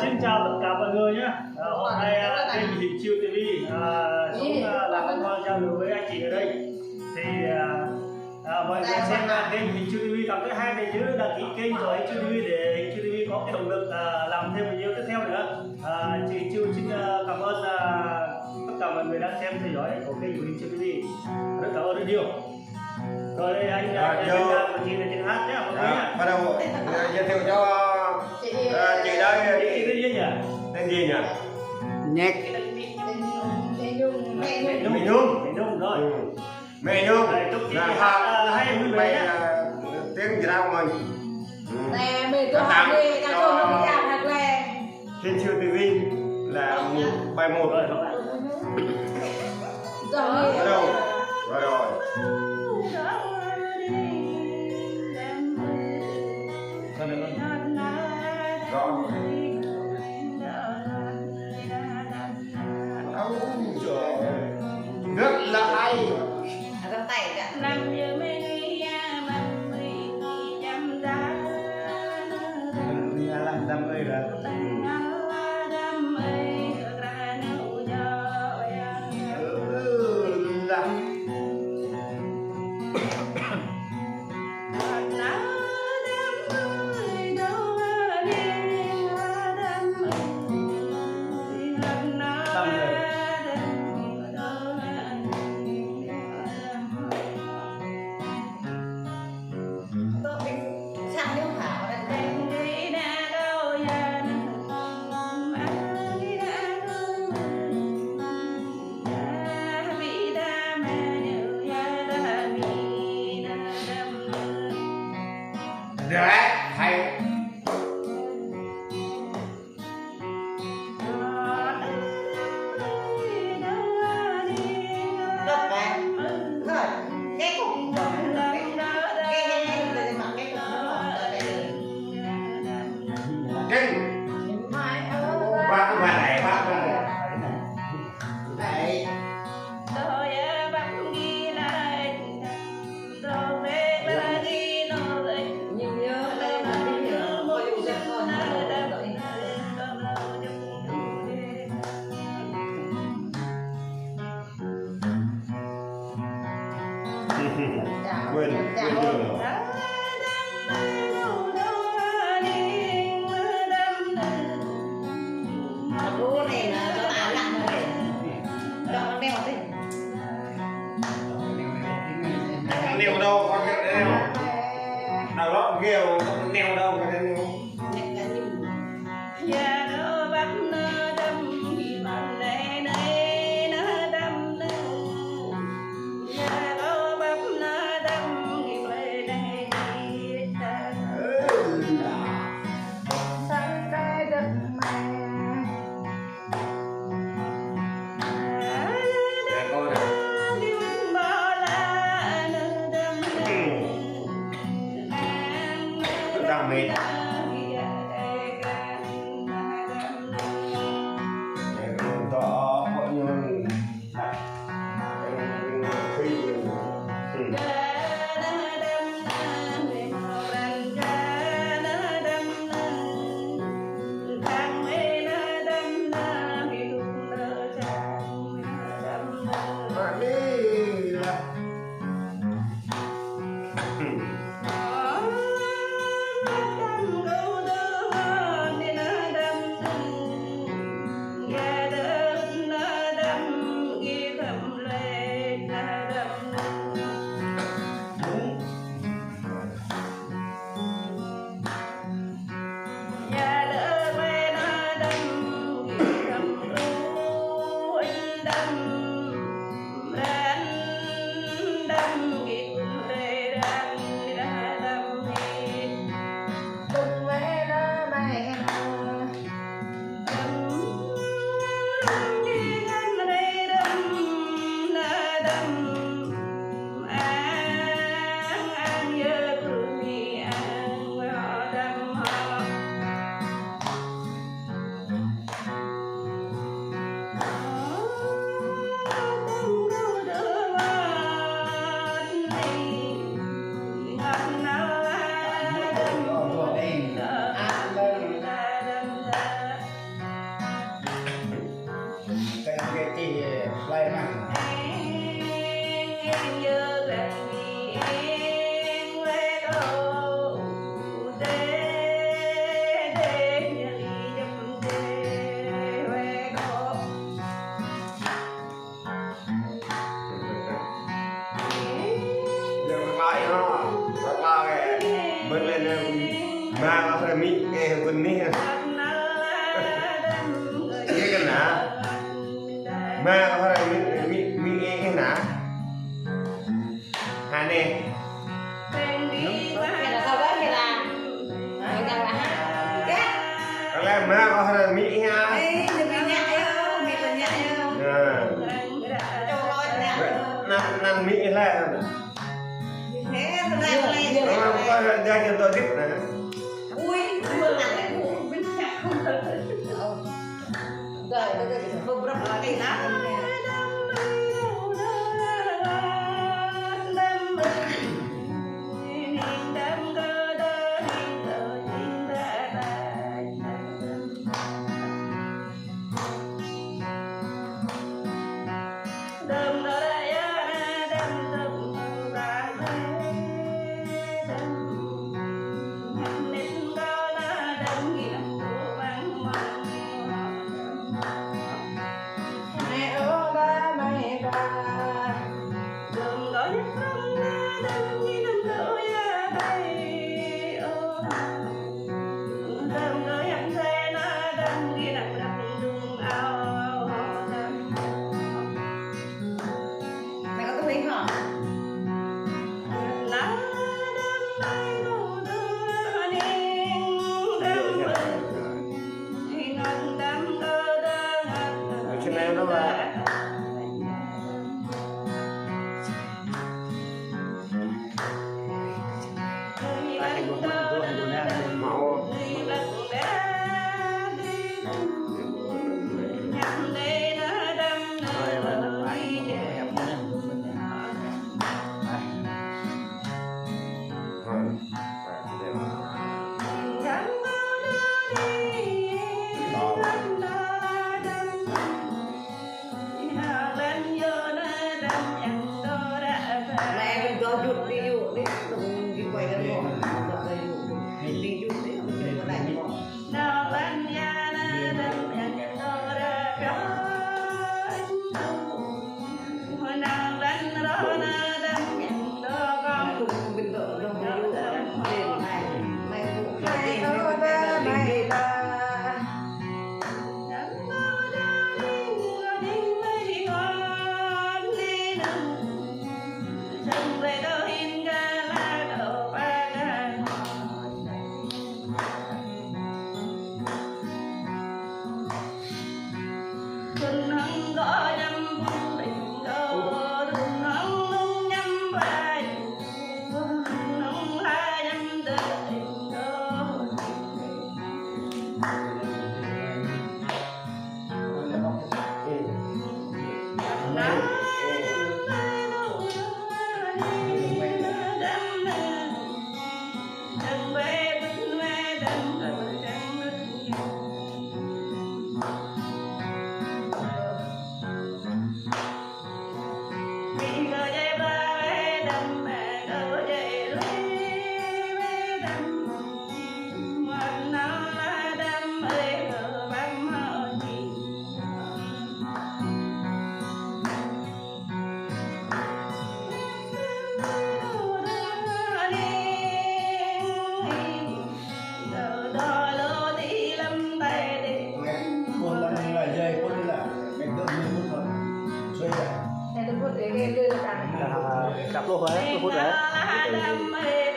Xin chào tất cả mọi người nhé. Hôm nay kênh Hình Chiêu TV xuống làm ăn ngon giao lưu với anh chị ở đây. Thì mọi người xem kênh Hình Chiêu TV cảm thấy hay thì nhớ đăng ký kênh của Hình Chiêu TV để Hình Chiêu TV có cái động lực làm thêm video tiếp theo nữa. Chị Chiêu xin cảm ơn tất cả mọi người đang xem theo dõi của kênh của Hình Chiêu TV. Rất cảm ơn rất nhiều. Rồi đây anh chị là chị hát nhé. Bắt đầu giới thiệu cho chị đây. Chị tên gì nhỉ? Tên gì nhỉ? Nhạc Mẹ Nhung rồi. Mẹ Nhung là hai vui vẻ nhé. tiếng Việt Nam của mình. Nè mình cứ học đi, các cô nó đi làm thật lè. Trên Chiêu TV là bài 1 rồi. Rồi. Bắt đầu. Rồi. Rất là hay. Ra tay cả. Làm đam mê là đấy hay. Quên đường. Neo đâu con cái neo nào đó kia không neo đâu cái neo. mà có phải mi cái nã hai nè Cái là sao đó cái là cái là có lẽ mà có phải mi ha năng mi là nó có ra cho tôi biết nè beberapa kali cặp luôn rồi, phút rồi.